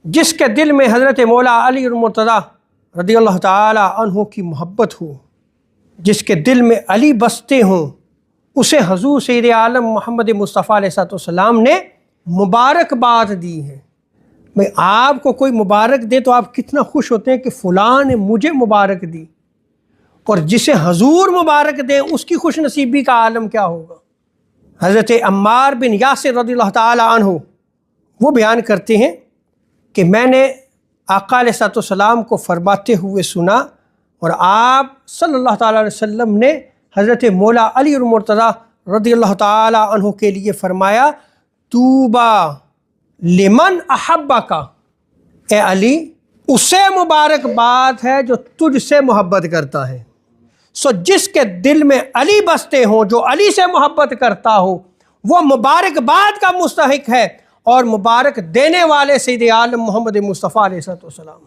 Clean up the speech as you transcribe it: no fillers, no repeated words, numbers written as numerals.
جس کے دل میں حضرت مولا علی المرتضیٰ رضی اللہ تعالی عنہ کی محبت ہو، جس کے دل میں علی بستے ہوں، اسے حضور سید عالم محمد مصطفیٰ علیہ السلام نے مبارکباد دی ہے۔ میں آپ کو کوئی مبارک دے تو آپ کتنا خوش ہوتے ہیں کہ فلاں نے مجھے مبارک دی، اور جسے حضور مبارک دیں اس کی خوش نصیبی کا عالم کیا ہوگا۔ حضرت عمار بن یاسر رضی اللہ تعالی عنہ وہ بیان کرتے ہیں کہ میں نے آقا علیہ السلام کو فرماتے ہوئے سنا، اور آپ صلی اللہ تعالیٰ علیہ وسلم نے حضرت مولا علی المرتضیٰ رضی اللہ تعالیٰ عنہ کے لیے فرمایا، طوبیٰ لمن احبک، اے علی اسے مبارکباد ہے جو تجھ سے محبت کرتا ہے۔ جس کے دل میں علی بستے ہوں، جو علی سے محبت کرتا ہو، وہ مبارکباد کا مستحق ہے، اور مبارک دینے والے سید عالم محمد مصطفیٰ علیہ السلام۔